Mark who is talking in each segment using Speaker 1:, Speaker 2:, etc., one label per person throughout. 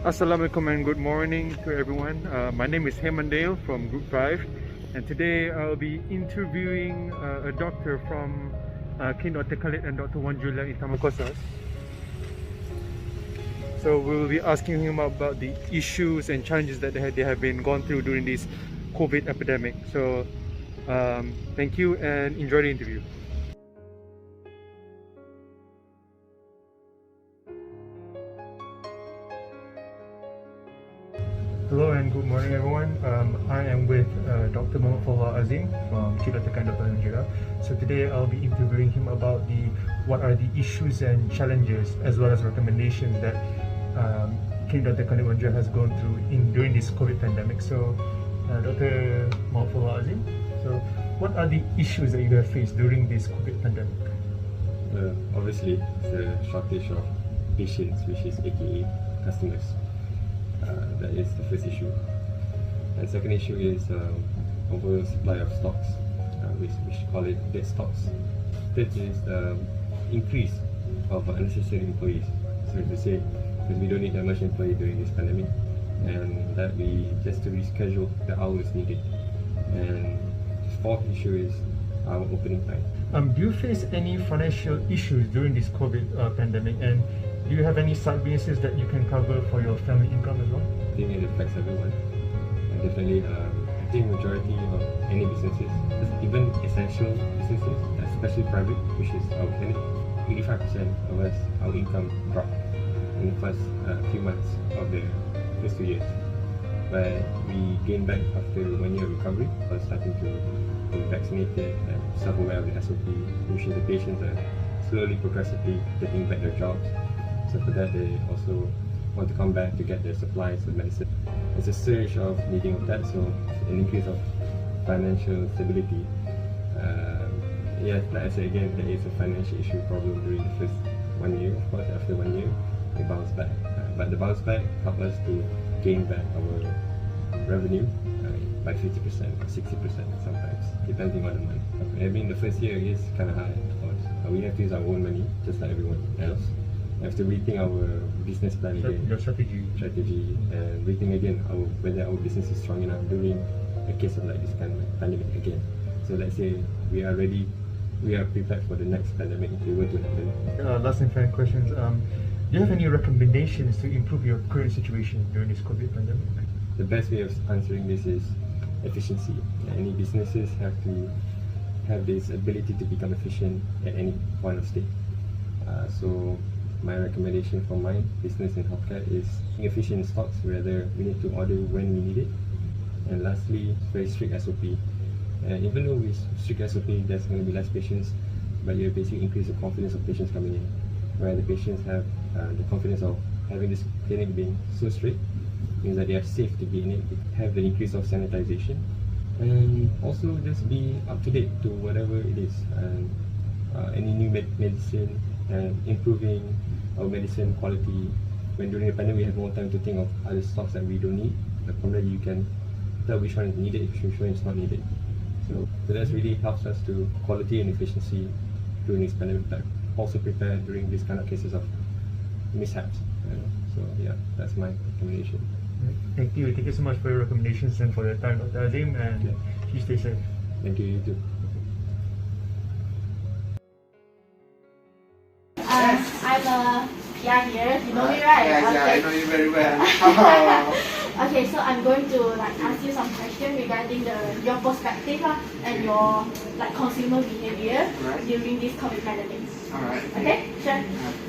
Speaker 1: Assalamualaikum and good morning to everyone. My name is Hemandale from Group 5, and today I'll be interviewing a doctor from King Dr. Khalid and Dr. Wan Julia in Tamakosas. So we'll be asking him about the issues and challenges that they have been gone through during this COVID epidemic. So thank you and enjoy the interview. Hello and good morning everyone. I am with Dr. Muhammad Fawwah Azim from King Dr. Khalid Dr. Wan Julia. So today I'll be interviewing him about what are the issues and challenges as well as recommendations that King Dr. Khalid Wan Julia has gone through during this COVID pandemic. So Dr. Muhammad Fawwah Azim, so what are the issues that you have faced during this COVID pandemic?
Speaker 2: Obviously, it's a shortage of patients, which is AKA customers. That is the first issue. And second issue is oversupply of stocks, which call it dead stocks. Third is increase of unnecessary employees. So to say, because we don't need that much employee during this pandemic, and that we just to reschedule the hours needed. And the fourth issue is our opening time.
Speaker 1: Do you face any financial issues during this COVID pandemic, and do you have any side businesses that you can cover for your family income as well?
Speaker 2: I think it affects everyone. And definitely, I think majority of any businesses, even essential businesses, especially private, which is our clinic, 85% of us, our income dropped in the first few months of the first 2 years. But we gained back after 1 year of recovery, by starting to be vaccinated and self-aware of the SOP, which is the patients are slowly, progressively getting back their jobs. So for that, they also want to come back to get their supplies of medicine. There's a surge of needing of that, so an increase of financial stability. Yes, like I said again, there is a financial issue problem during the first 1 year. Of course, after 1 year, we bounce back. But the bounce back helps us to gain back our revenue by 50% or 60% sometimes, depending on the month. I mean, the first year is kind of hard, of course. We have to use our own money, just like everyone else. We have to rethink our business plan again.
Speaker 1: Your strategy.
Speaker 2: And rethink again whether our business is strong enough during a case of like this kind of pandemic again. So let's say we are ready, we are prepared for the next pandemic if it were to happen.
Speaker 1: Last and final questions. Do you have any recommendations to improve your current situation during this COVID pandemic?
Speaker 2: The best way of answering this is efficiency. Any businesses have to have this ability to become efficient at any point of state. So my recommendation for my business in healthcare is being efficient in stocks, whether we need to order when we need it. And lastly, very strict SOP. And even though we strict SOP, there's going to be less patients, but you basically increase the confidence of patients coming in, where the patients have the confidence of having this clinic being so strict, means that they are safe to be in it, have the increase of sanitization, and also just be up to date to whatever it is, and any new medicine, and improving our medicine quality. When during the pandemic we have more time to think of other stocks that we don't need, but from there you can tell which one is needed, which one is not needed. So that really helps us to quality and efficiency during this pandemic time. Also prepare during these kind of cases of mishaps. So yeah, that's my recommendation.
Speaker 1: Thank you so much for your recommendations and for your time, Dr. Azim, and you stay safe.
Speaker 2: Thank you, you too.
Speaker 3: I'm a PR here. You know me, right?
Speaker 4: Yeah, I know you very well.
Speaker 3: Okay, so I'm going to ask you some questions regarding your perspective and your consumer behavior during this COVID pandemic.
Speaker 4: Alright.
Speaker 3: Okay, sure.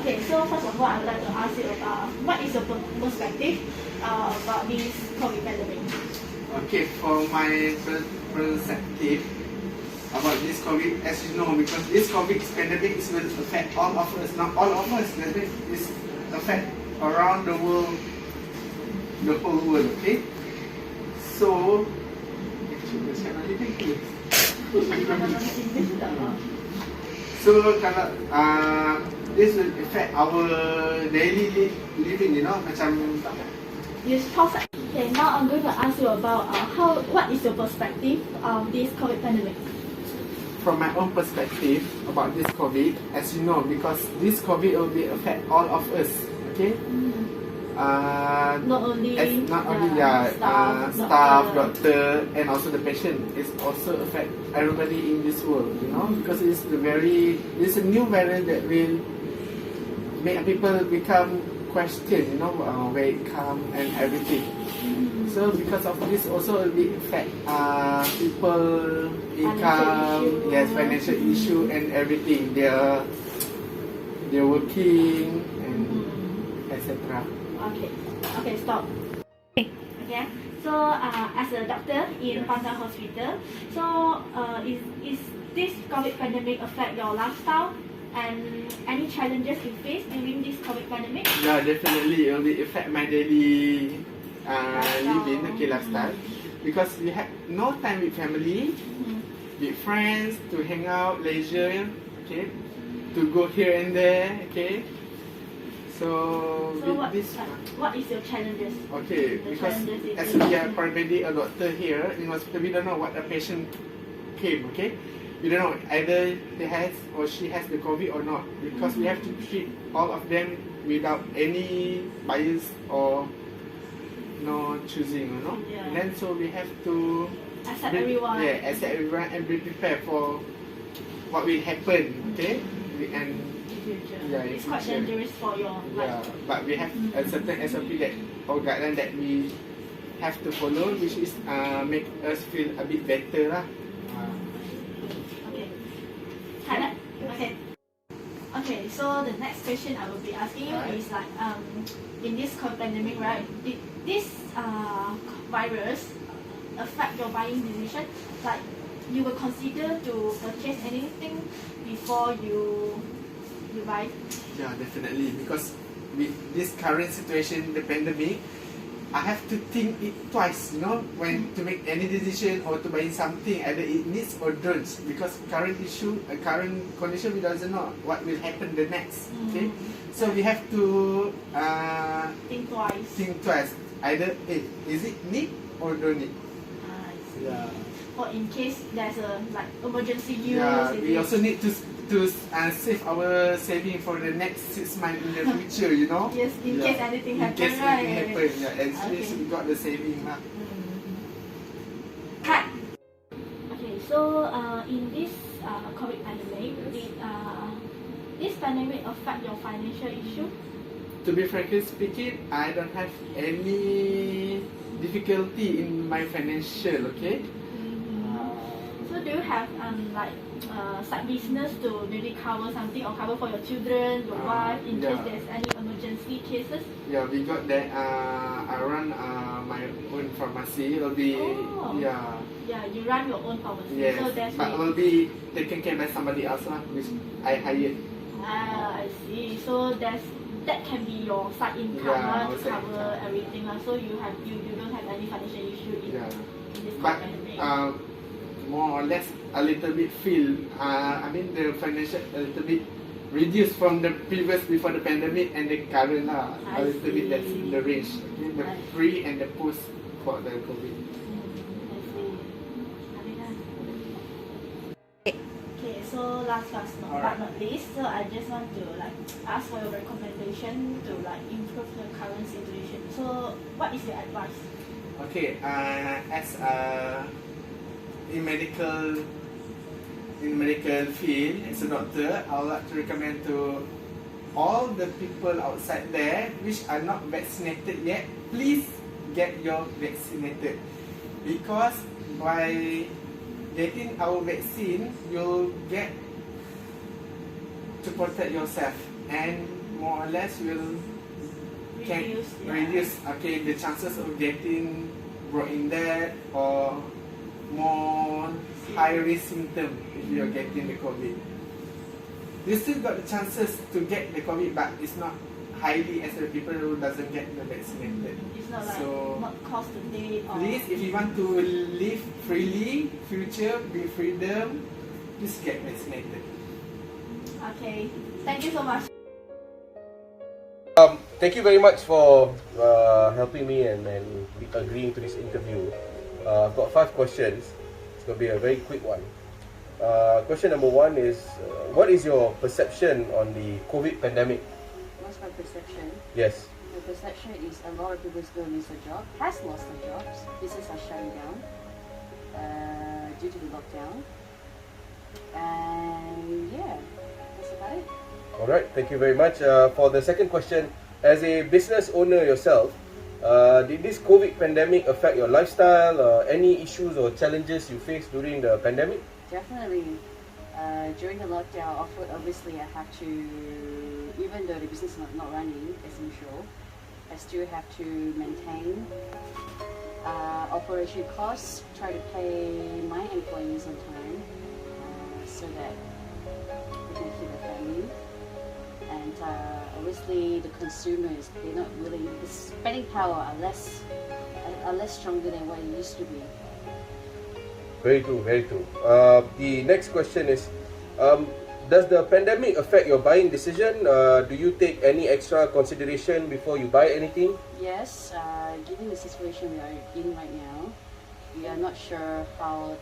Speaker 3: Okay, so first of all, I would like to ask you about what is your perspective about this COVID pandemic?
Speaker 4: Okay, for my perspective about this COVID, as you know, because this COVID pandemic is will affect all of us, not all of us. That means it's affect around the world, the whole world. Okay, so so kalau this will affect our daily living, you know, macam.
Speaker 3: Yes, pause. Okay, now I'm going to ask you about what is your perspective of this COVID pandemic?
Speaker 4: From my own perspective about this COVID, as you know, because this COVID will be affect all of us, okay?
Speaker 3: Not only
Speaker 4: staff, doctor, and also the patient. It's also affect everybody in this world, you know, because it's a new variant that will make people become question, you know, where it come and everything. So because of this also it will affect people income, financial issue and everything. They're working and etc.
Speaker 3: Okay, stop. Okay, so as a doctor in Pantang Hospital, so is this COVID pandemic affect your lifestyle and any challenges you face during this COVID pandemic?
Speaker 4: Yeah, definitely it will affect my daily living, lifestyle, because we have no time with family, with friends, to hang out, leisure, okay, to go here and there, okay. So
Speaker 3: what is your challenges?
Speaker 4: Okay, because as we are paramedic or doctor here in hospital, we don't know what a patient came, okay? We don't know either they has or she has the COVID or not, because we have to treat all of them without any bias or no choosing, you know.
Speaker 3: Yeah.
Speaker 4: And then so we have to
Speaker 3: Accept everyone.
Speaker 4: Yeah, accept everyone and be prepared for what will happen, okay? And
Speaker 3: yeah, it's quite dangerous for your life.
Speaker 4: Yeah, but we have a certain SOP that or guideline that we have to follow, which is make us feel a bit better lah.
Speaker 3: Okay. Okay. So the next question I will be asking you is like in this COVID pandemic, right? Did this virus affect your buying decision? Like you will consider to purchase anything before you buy?
Speaker 4: Yeah, definitely. Because with this current situation, the pandemic, I have to think it twice, you know, when to make any decision or to buy something, either it needs or don't. Because current condition, we doesn't know what will happen the next. Okay, so we have to
Speaker 3: think twice.
Speaker 4: Think twice. Either is it need or don't need?
Speaker 3: I see.
Speaker 4: Yeah.
Speaker 3: Or in case there's a like emergency use.
Speaker 4: Yeah, we also need to save our saving for the next 6 months in the future, you know.
Speaker 3: Yes, in case anything happens,
Speaker 4: in case
Speaker 3: right?
Speaker 4: anything happens, yeah. At least we got the saving lah.
Speaker 3: Okay, so in this COVID pandemic, did this pandemic affect your financial issue?
Speaker 4: To be frankly speaking, I don't have any difficulty in my financial, okay?
Speaker 3: So do you have like side business to maybe cover something or cover for your children, your wife, in case there's any emergency cases?
Speaker 4: Yeah, we got that. I run my own pharmacy. It'll be
Speaker 3: Yeah, you run your own pharmacy.
Speaker 4: Yes,
Speaker 3: So that's
Speaker 4: but it will be taken care by somebody else lah, which I hired.
Speaker 3: I see. So that can be your side income to cover everything. So you don't have any financial issue in this
Speaker 4: But
Speaker 3: pandemic.
Speaker 4: more or less a little bit I mean the financial a little bit reduced from the previous before the pandemic and the current lah. A little bit that's the range. Okay? The pre and the post for the COVID.
Speaker 3: Okay, so last but not least, so I just want to like ask for your recommendation to like improve the current situation. So what is your advice?
Speaker 4: Okay, as in medical field as a doctor, I would like to recommend to all the people outside there which are not vaccinated yet, please get your vaccinated, because by getting our vaccine, you'll get to protect yourself and more or less will reduce the chances of getting brought in there or more high risk symptom if you're getting the COVID. You still got the chances to get the COVID, but it's not highly as the people who doesn't get the vaccinated.
Speaker 3: It's not like
Speaker 4: So
Speaker 3: not cost a day or
Speaker 4: please, if you want to live freely, future, be freedom, please get vaccinated.
Speaker 3: Okay. Thank you so much.
Speaker 5: Thank you very much for helping me and agreeing to this interview. I've got 5 questions. It's going to be a very quick one. Question number 1 is, what is your perception on the COVID pandemic?
Speaker 6: What's my perception?
Speaker 5: Yes.
Speaker 6: the perception is a lot of people is going to lose their job, has lost their jobs. Businesses are shutting down due to the lockdown. And yeah, that's about it.
Speaker 5: All right, thank you very much. For the second question, as a business owner yourself, did this COVID pandemic affect your lifestyle? Any issues or challenges you faced during the pandemic?
Speaker 6: Definitely. During the lockdown, obviously I have to, even though the business is not running as usual, I still have to maintain operation costs, try to pay my employees on time so that we can feed the family. And obviously the consumers, they're not really, the spending power are less stronger than what it used to be.
Speaker 5: Very true, very true. The next question is, does the pandemic affect your buying decision? Do you take any extra consideration before you buy anything?
Speaker 6: Yes, given the situation we are in right now, we are not sure how,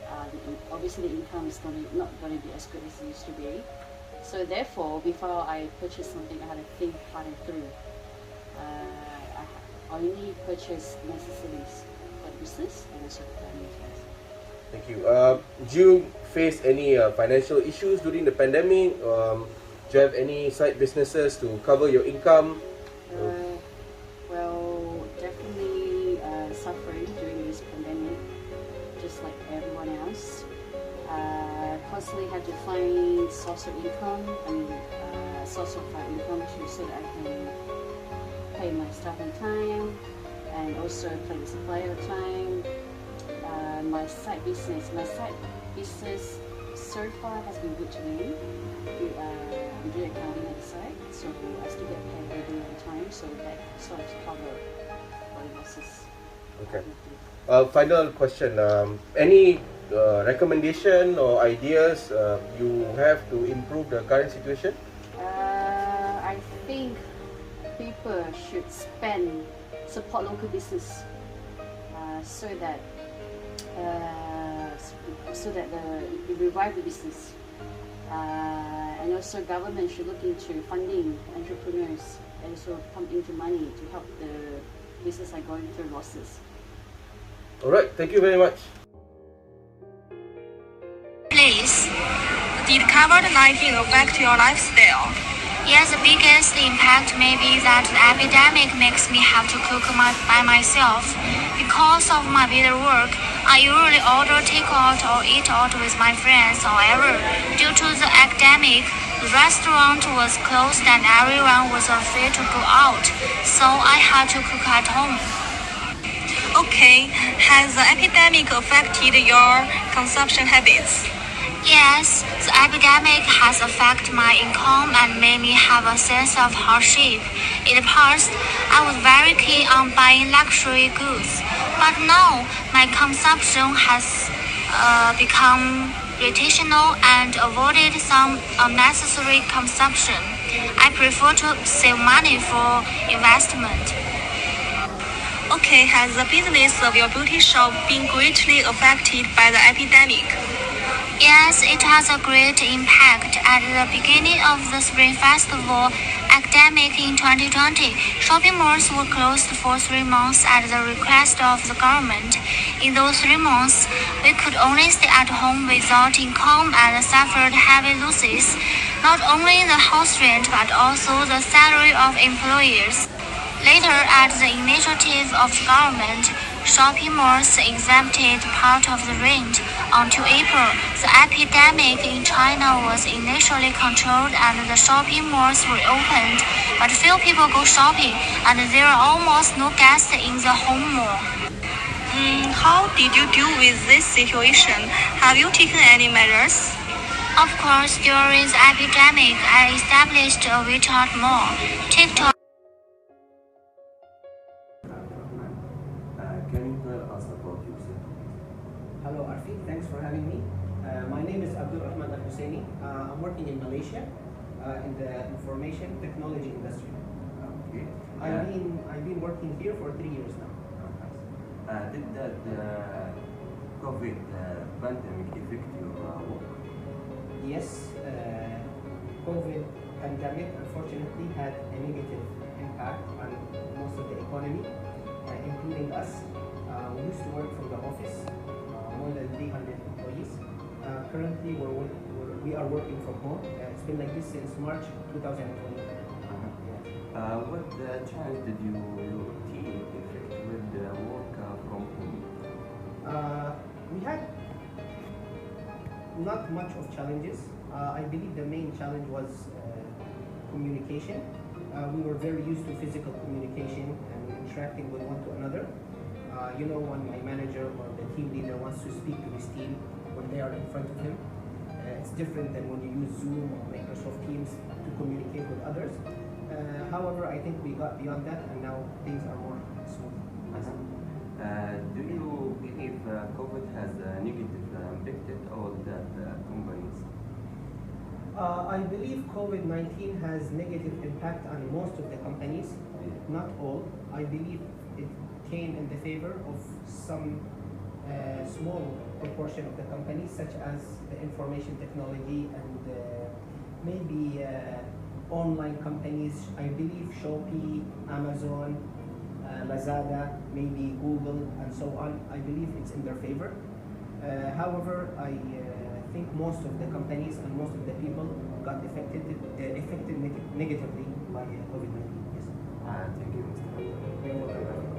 Speaker 6: obviously the income is not going to be as good as it used to be. So therefore, before I purchase something, I had to think hard and through. I only purchase necessities for the business and also for family affairs.
Speaker 5: Thank you. Did you face any financial issues during the pandemic? Do you have any side businesses to cover your income?
Speaker 6: Well, definitely suffering during this pandemic, just like everyone else. Constantly had to find source of income, source of income so that I can pay my staff on time and also pay the supplier on time. My side business so far has been good to me. I'm doing accounting on the side, so I still get paid every on time, so that sort of cover all the losses.
Speaker 5: Okay. Final question. Any recommendation or ideas you have to improve the current situation?
Speaker 6: I think people should support local business so that it revive the business. And also government should look into funding entrepreneurs and also pump into money to help the business are going through losses.
Speaker 5: Alright, thank you very much.
Speaker 7: Please, did COVID-19 affect your lifestyle?
Speaker 8: Yes, the biggest impact may be that the epidemic makes me have to cook by myself. Because of my busy work, I usually order takeout or eat out with my friends. However, due to the epidemic, the restaurant was closed and everyone was afraid to go out, so I had to cook at home.
Speaker 7: Okay, has the epidemic affected your consumption habits?
Speaker 8: Yes, the epidemic has affected my income and made me have a sense of hardship. In the past, I was very keen on buying luxury goods, but now my consumption has become rotational and avoided some unnecessary consumption. I prefer to save money for investment.
Speaker 7: Okay, has the business of your beauty shop been greatly affected by the epidemic?
Speaker 8: Yes, it has a great impact. At the beginning of the Spring Festival epidemic in 2020, shopping malls were closed for 3 months at the request of the government. In those 3 months, we could only stay at home without income and suffered heavy losses, not only the house rent but also the salary of employees. Later, at the initiative of the government, shopping malls exempted part of the rent. Until April, the epidemic in China was initially controlled and the shopping malls reopened, but few people go shopping and there are almost no guests in the home mall.
Speaker 7: How did you deal with this situation? Have you taken any measures?
Speaker 8: Of course, during the epidemic, I established a WeChat mall, TikTok.
Speaker 2: Can you tell us about yourself?
Speaker 9: Hello Arfi, thanks for having me. My name is Abdul Rahman Al Husseini. I'm working in Malaysia in the information technology industry.
Speaker 2: Okay.
Speaker 9: I've been working here for 3 years now.
Speaker 2: Did the COVID pandemic affect your work?
Speaker 9: Yes, COVID pandemic unfortunately had a negative impact on most of the economy, including us. We used to work from the office, more than 300 employees. Currently, we are working from home. It's been like this since March 2020.
Speaker 10: What challenge did your team face with the work from home?
Speaker 9: We had not much of challenges. I believe the main challenge was communication. We were very used to physical communication and interacting with one to another. When my manager or the team leader wants to speak to his team when they are in front of him, it's different than when you use Zoom or Microsoft Teams to communicate with others. However, I think we got beyond that and now things are more smooth.
Speaker 10: Do you believe COVID has negative impacted all the companies?
Speaker 9: I believe COVID-19 has negative impact on most of the companies, not all. I believe it came in the favor of some small proportion of the companies, such as the information technology and maybe online companies. I believe Shopee, Amazon, Lazada, maybe Google, and so on. I believe it's in their favor. However, I think most of the companies and most of the people got affected negatively by COVID-19. Yes.
Speaker 10: Thank you, Mr.
Speaker 9: You're welcome.